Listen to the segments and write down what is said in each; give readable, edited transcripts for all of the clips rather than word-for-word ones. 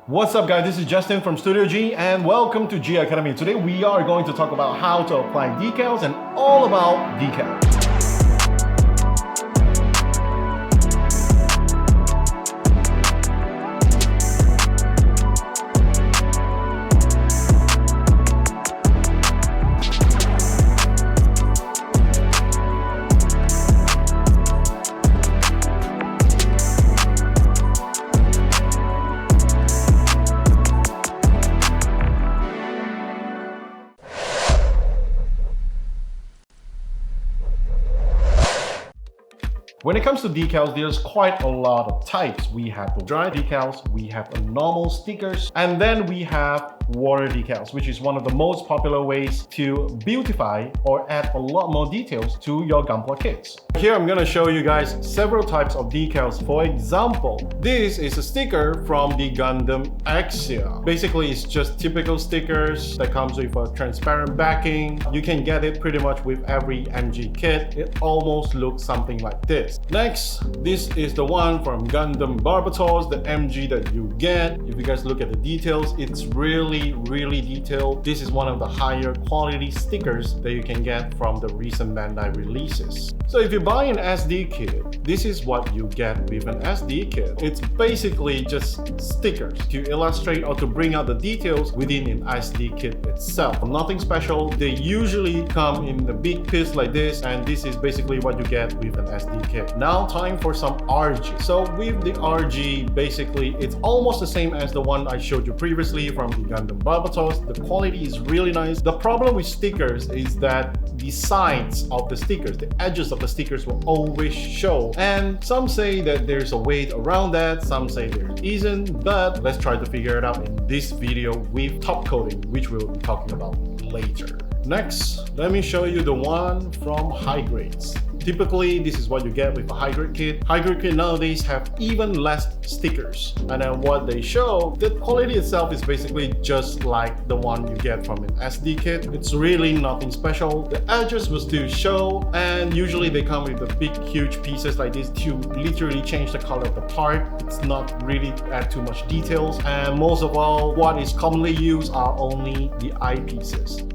What's up guys, this is Justin from Studio G and welcome to G Academy. Today we are going to talk about how to apply decals and all about decals. When it comes to decals, there's quite a lot of types. We have the dry decals, we have the normal stickers, and then we have water decals, which is one of the most popular ways to beautify or add a lot more details to your Gunpla kits. Here I'm going to show you guys several types of decals. For example, this is a sticker from the Gundam Axia. Basically, it's just typical stickers that comes with a transparent backing. You can get it pretty much with every MG kit. It almost looks something like this. Next, this is the one from Gundam Barbatos, the MG that you get. If you guys look at the details, it's really detailed. This is one of the higher quality stickers that you can get from the recent Bandai releases. So if you buy an SD kit, this is what you get with an SD kit. It's basically just stickers to illustrate or to bring out the details within an SD kit itself. Nothing special. They usually come in a big piece like this, and this is basically what you get with an SD kit. Now time for some RG. So with the RG, basically it's almost the same as the one I showed you previously from the Gundam Barbatos. The quality is really nice. The problem with stickers is that the sides of the stickers, the edges of the stickers will always show. And some say that there's a way around that, some say there isn't, but let's try to figure it out in this video with top coating, which we'll be talking about later. Next, let me show you the one from high grades. Typically, this is what you get with a high-grade kit. High-grade kit nowadays have even less stickers. And then what they show, the quality itself is basically just like the one you get from an SD kit. It's really nothing special. The edges will still show, and usually they come with the big, huge pieces like this to literally change the color of the part. It's not really add too much details. And most of all, what is commonly used are only the eyepieces.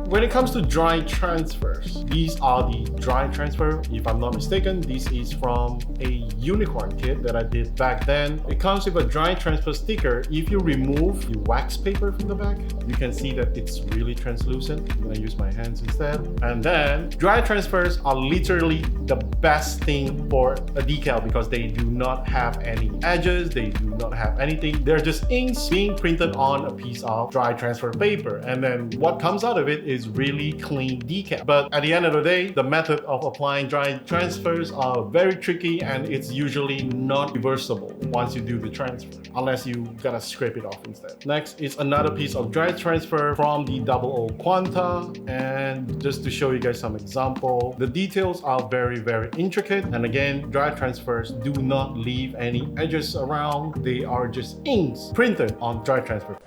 When it comes to dry transfers, these are the dry transfer. If I'm not mistaken, this is from a unicorn kit that I did back then. It comes with a dry transfer sticker. If you remove the wax paper from the back, you can see that it's really translucent. I'm gonna use my hands instead. And then dry transfers are literally the best thing for a decal because they do not have any edges, they do not have anything. They're just inks being printed on a piece of dry transfer paper. And then what comes out of it is really clean decal. But at the end of the day, the method of applying dry transfers are very tricky, and it's usually not reversible once you do the transfer, unless you gotta scrape it off instead. Next is another piece of dry transfer from the 00 Quanta, and just to show you guys some example, the details are very intricate, and again, dry transfers do not leave any edges around. They are just inks printed on dry transfer.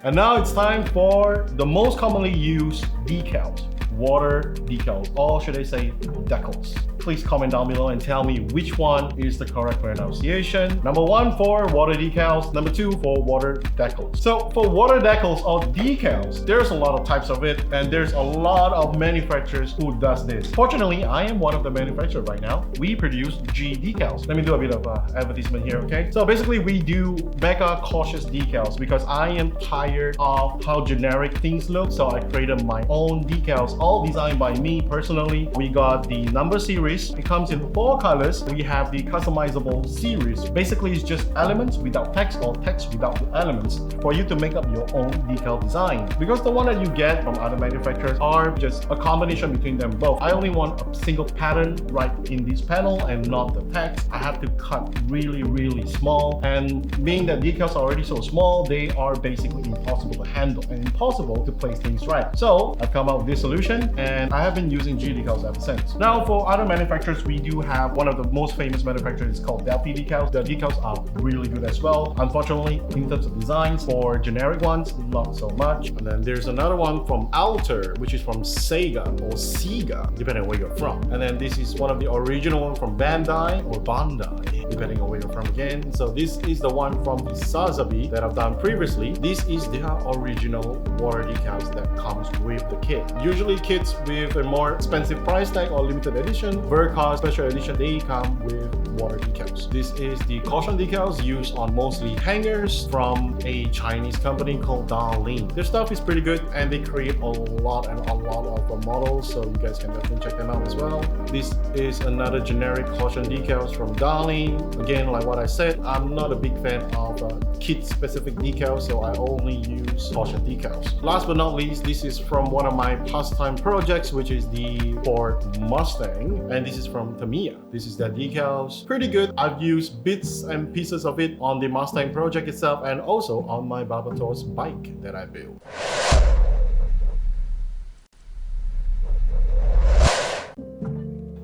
And now it's time for the most commonly used decals. Water decals, or should I say decals. Please comment down below and tell me which one is the correct pronunciation. Number 1 for water decals, number 2 for water decals. So for water decals or decals, there's a lot of types of it, and there's a lot of manufacturers who does this. Fortunately, I am one of the manufacturers right now. We produce G decals. Let me do a bit of advertisement here, okay? So basically we do mega cautious decals because I am tired of how generic things look, so I created my own decals, all designed by me personally. We got the number series. It comes in 4 colors. We have the customizable series. Basically, it's just elements without text or text without the elements for you to make up your own decal design. Because the one that you get from other manufacturers are just a combination between them both. I only want a single pattern right in this panel and not the text. I have to cut really small, and being that decals are already so small, they are basically impossible to handle and impossible to place things right. So I've come up with this solution. edition, and I have been using Decals ever since. Now for other manufacturers, we do have one of the most famous manufacturers called Decals. The decals are really good as well. Unfortunately, in terms of designs, for generic ones, not so much. And then there's another one from Alter, which is from Sega or Sega, depending on where you're from. And then this is one of the original ones from Bandai or Bandai, depending on where you're from again. So this is the one from the Sazabi that I've done previously. This is the original water decals that comes with the kit. Usually kits with a more expensive price tag or limited edition, Verca special edition, they come with water decals. This is the caution decals used on mostly hangers from a Chinese company called Darling. Their stuff is pretty good and they create a lot of models, so you guys can definitely check them out as well. This is another generic caution decals from Darling. Again, like what I said, I'm not a big fan of kit specific decals, so I only use caution decals. Last but not least, this is from one of my pastime projects, which is the Ford Mustang, and this is from Tamiya. This is the decals. Pretty good. I've used bits and pieces of it on the Mustang project itself and also on my Barbatos bike that I built.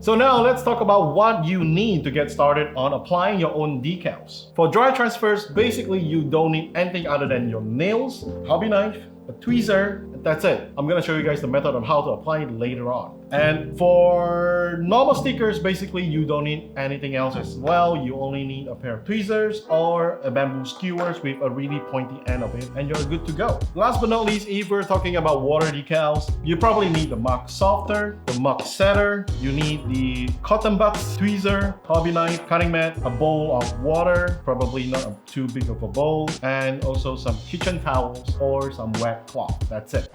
So now let's talk about what you need to get started on applying your own decals. For dry transfers, basically you don't need anything other than your nails, hobby knife, a tweezer, and that's it. I'm gonna show you guys the method on how to apply it later on. And for normal stickers, basically you don't need anything else as well. You only need a pair of tweezers or a bamboo skewers with a really pointy end of it, and you're good to go. Last but not least, if we're talking about water decals, you probably need the muck softer, the muck setter, you need the cotton buds, tweezer, hobby knife, cutting mat, a bowl of water, probably not too big of a bowl, and also some kitchen towels or some wet cloth. That's it.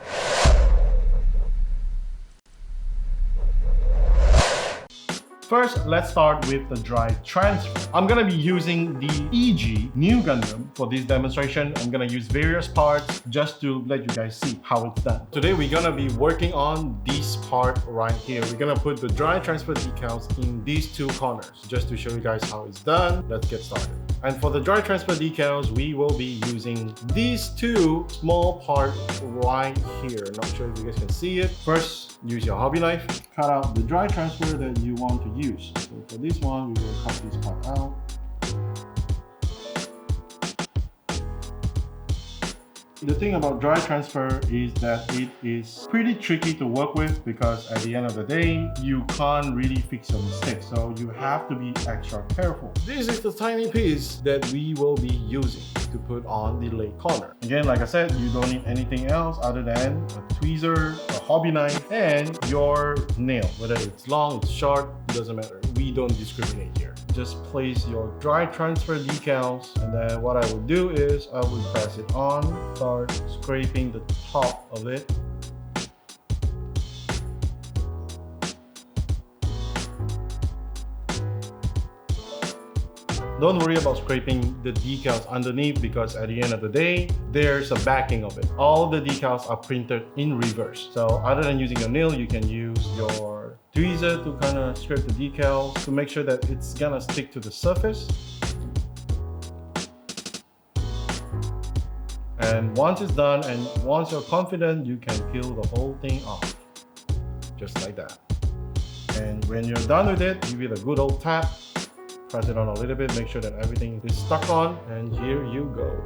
First, let's start with the dry transfer. I'm gonna be using the EG New Gundam for this demonstration. I'm gonna use various parts just to let you guys see how it's done. Today, we're gonna be working on this part right here. We're gonna put the dry transfer decals in these two corners just to show you guys how it's done. Let's get started. And for the dry transfer decals, we will be using these two small parts right here. Not sure if you guys can see it. First, use your hobby knife. Cut out the dry transfer that you want to use. So for this one, we will cut this part out. The thing about dry transfer is that it is pretty tricky to work with because at the end of the day, you can't really fix your mistakes. So you have to be extra careful. This is the tiny piece that we will be using to put on the leg corner. Again, like I said, you don't need anything else other than a tweezer, a hobby knife, and your nail. Whether it's long, it's short, it doesn't matter. We don't discriminate here. Just place your dry transfer decals, and then what I will do is I will press it on, start scraping the top of it. Don't worry about scraping the decals underneath because at the end of the day, there's a backing of it. All the decals are printed in reverse. So other than using a nail, you can use your tweezer to kind of scrape the decals to make sure that it's gonna stick to the surface. And once it's done and once you're confident, you can peel the whole thing off. Just like that. And when you're done with it, give it a good old tap. Press it on a little bit, make sure that everything is stuck on, and here you go.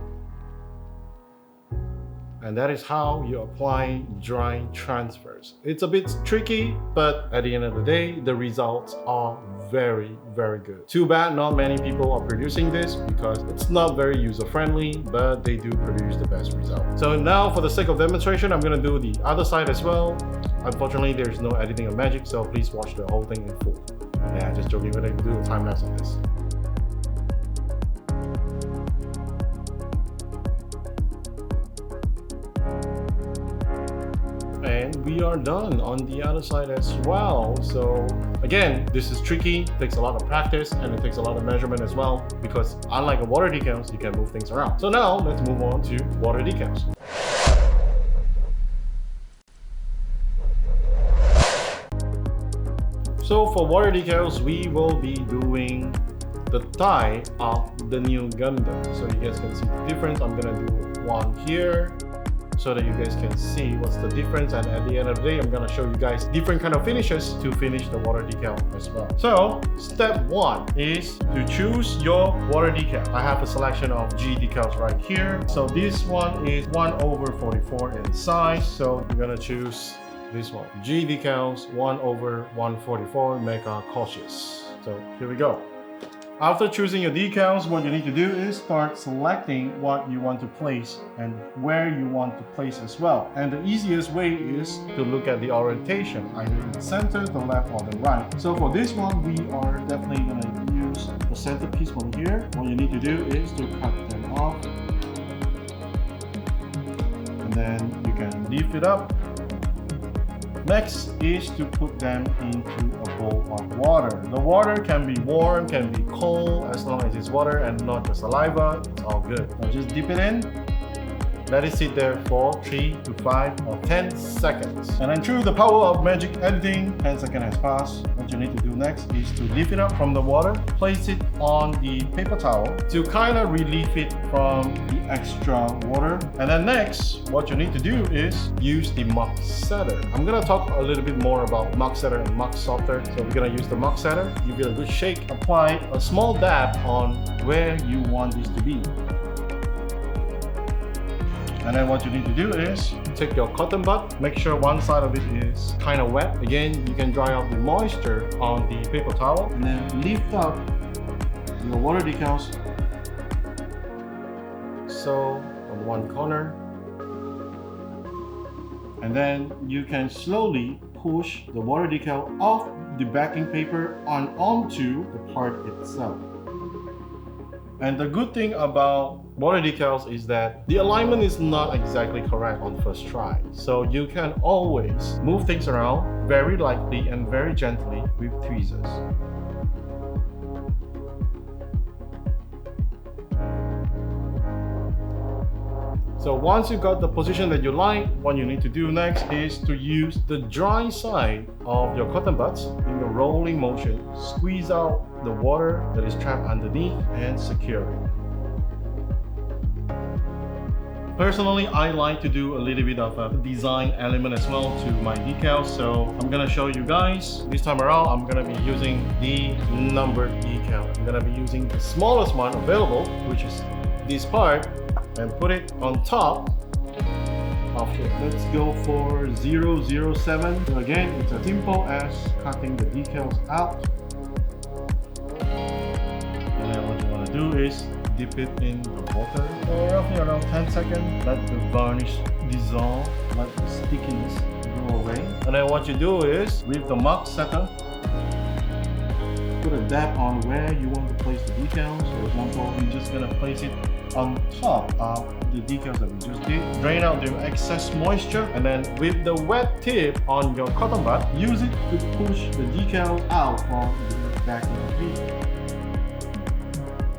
And that is how you apply dry transfers. It's a bit tricky, but at the end of the day, the results are very, very good. Too bad not many people are producing this because it's not very user-friendly, but they do produce the best result. So now for the sake of demonstration, I'm gonna do the other side as well. Unfortunately, there's no editing of magic, so please watch the whole thing in full. Yeah, just joking, but I can do a time lapse on this. And we are done on the other side as well. So again, this is tricky, takes a lot of practice, and it takes a lot of measurement as well, because unlike a water decals, you can move things around. So now let's move on to water decals. So for water decals, we will be doing the thigh of the new Gundam. So you guys can see the difference. I'm gonna do one here so that you guys can see what's the difference, and at the end of the day I'm gonna show you guys different kind of finishes to finish the water decal as well. So step 1 is to choose your water decal. I have a selection of G decals right here. So this one is 1/44 in size, so we're gonna choose this one. G decals 1/144 mega cautious. So here we go. After choosing your decals, what you need to do is start selecting what you want to place and where you want to place as well. And the easiest way is to look at the orientation, either in the center, the left, or the right. So for this one, we are definitely going to use the centerpiece one here. What you need to do is to cut them off. And then you can lift it up. Next is to put them into a bowl of water. The water can be warm, can be cold, as long as it's water and not the saliva, it's all good. Now just dip it in, let it sit there for 3 to 5 or 10 seconds. And then through the power of magic editing, 10 seconds has passed. What you need to do next is to lift it up from the water, place it on the paper towel to kind of relieve it from the extra water. And then next, what you need to do is use the mug setter. I'm gonna talk a little bit more about mug setter and mug softer. So we're gonna use the mug setter, give it a good shake, apply a small dab on where you want this to be. And then what you need to do is take your cotton bud, make sure one side of it is kind of wet. Again, you can dry out the moisture on the paper towel, and then lift up your water decals. So on one corner. And then you can slowly push the water decal off the backing paper onto the part itself. And the good thing about water decals is that the alignment is not exactly correct on first try. So you can always move things around very lightly and very gently with tweezers. So once you got the position that you like, what you need to do next is to use the dry side of your cotton buds in the rolling motion, squeeze out the water that is trapped underneath and secure it. Personally, I like to do a little bit of a design element as well to my decals, so I'm gonna show you guys. This time around, I'm gonna be using the numbered decal. I'm gonna be using the smallest one available, which is this part, and put it on top of it. Let's go for 007. So again, it's as simple as cutting the decals out. And then what you want to do is dip it in the water for roughly around 10 seconds. Let the varnish dissolve, let the stickiness go away. And then what you do is, with the mug setter, put a dab on where you want to place the decals. For example, you're just gonna place it on top of the decals that we just did. Drain out the excess moisture, and then with the wet tip on your cotton bud, use it to push the decals out from the back of the piece.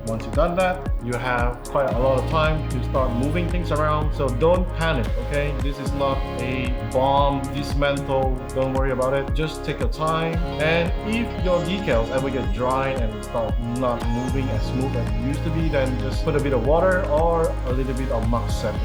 Once you've done that, you have quite a lot of time to start moving things around, so don't panic, okay? This is not a bomb, dismantle, don't worry about it. Just take your time, and if your decals ever get dry and start not moving as smooth as it used to be, then just put a bit of water or a little bit of mug setter.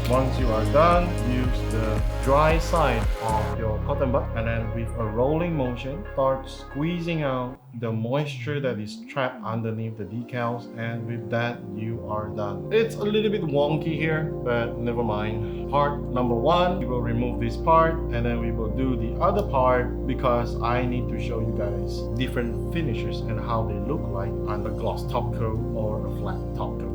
Once you are done, use the dry side of your cotton bud, and then with a rolling motion, start squeezing out the moisture that is trapped underneath the decals, and with that, you are done. It's a little bit wonky here, but never mind. Part number 1, we will remove this part, and then we will do the other part because I need to show you guys different finishes and how they look like on a gloss top coat or a flat top coat.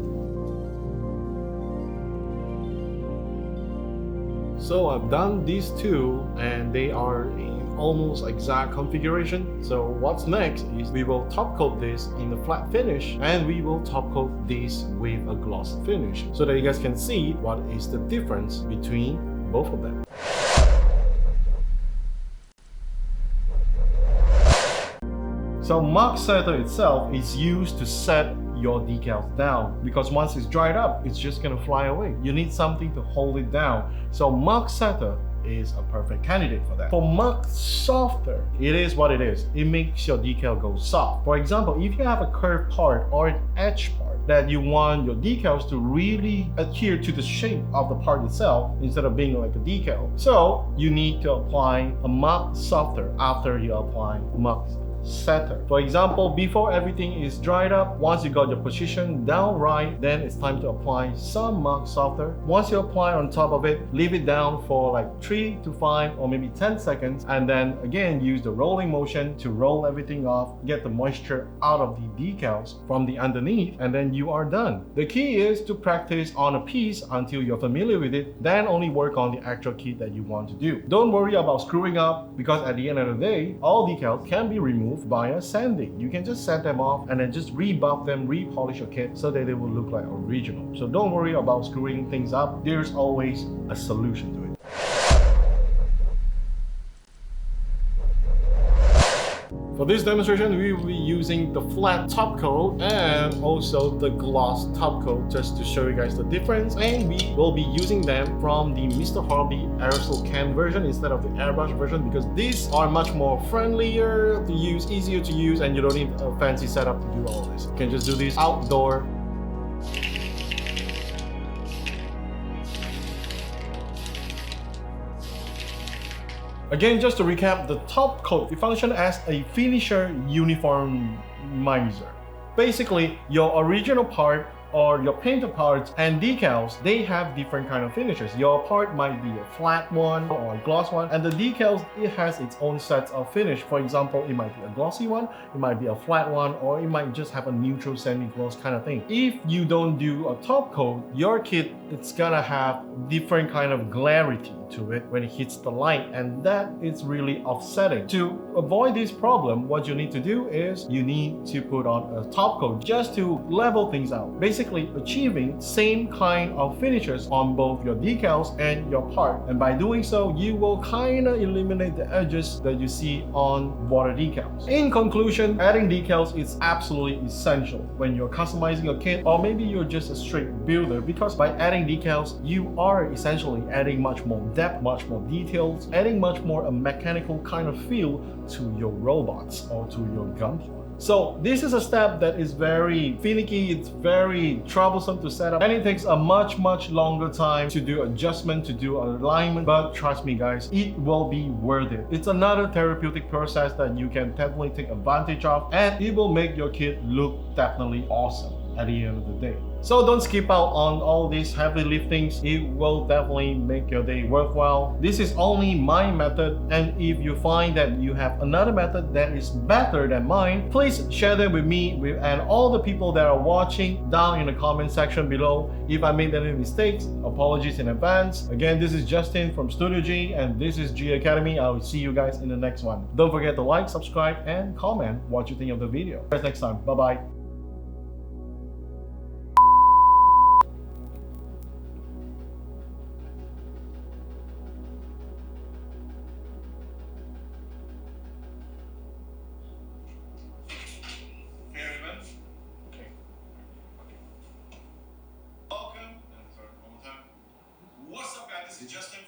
So I've done these two, and they are in almost exact configuration. So what's next is we will top coat this in a flat finish, and we will top coat this with a gloss finish, so that you guys can see what is the difference between both of them. So mug setter itself is used to set your decals down, because once it's dried up, it's just gonna fly away. You need something to hold it down. So mug setter is a perfect candidate for that. For mug softer, it is what it is. It makes your decal go soft. For example, if you have a curved part or an edge part, that you want your decals to really adhere to the shape of the part itself instead of being like a decal. So you need to apply a mark softer after you apply mark setter. For example, before everything is dried up, once you got your position down right, then it's time to apply some mark softer. Once you apply on top of it, leave it down for like 3 to 5 or maybe 10 seconds, and then again use the rolling motion to roll everything off, get the moisture out of the decals from the underneath, and then you are done. The key is to practice on a piece until you're familiar with it, then only work on the actual kit that you want to do. Don't worry about screwing up, because at the end of the day, all decals can be removed via sanding. You can just sand them off and then just rebuff them, repolish your kit so that they will look like original. So don't worry about screwing things up. There's always a solution to it. For this demonstration, we will be using the flat top coat and also the gloss top coat just to show you guys the difference, and we will be using them from the Mr. Hobby aerosol can version instead of the airbrush version, because these are much more friendlier to use, easier to use, and you don't need a fancy setup to do all this. You can just do this outdoor. Again, just to recap, the top coat, it functions as a finisher uniformizer. Basically, your original part or your painted parts and decals, they have different kind of finishes. Your part might be a flat one or a gloss one, and the decals, it has its own sets of finish. For example, it might be a glossy one, it might be a flat one, or it might just have a neutral semi-gloss kind of thing. If you don't do a top coat, your kit, it's gonna have different kind of clarity to it when it hits the light, and that is really offsetting. To avoid this problem, what you need to do is you need to put on a top coat just to level things out, basically achieving same kind of finishes on both your decals and your part. And by doing so, you will kind of eliminate the edges that you see on water decals. In conclusion, adding decals is absolutely essential when you're customizing a kit, or maybe you're just a straight builder, because by adding decals, you are essentially adding much more depth, much more details, adding much more a mechanical kind of feel to your robots or to your Gunpla. So this is a step that is very finicky, it's very troublesome to set up, and it takes a much longer time to do adjustment, to do alignment, but trust me guys, it will be worth it. It's another therapeutic process that you can definitely take advantage of, and it will make your kit look definitely awesome at the end of the day. So don't skip out on all these heavy liftings. It will definitely make your day worthwhile. This is only my method, and if you find that you have another method that is better than mine, please share them with me and all the people that are watching down in the comment section below. If I made any mistakes, apologies in advance. Again, this is Justin from Studio G, and this is G Academy. I will see you guys in the next one. Don't forget to like, subscribe, and comment what you think of the video. See you next time. Bye-bye. What's up guys, this is Justin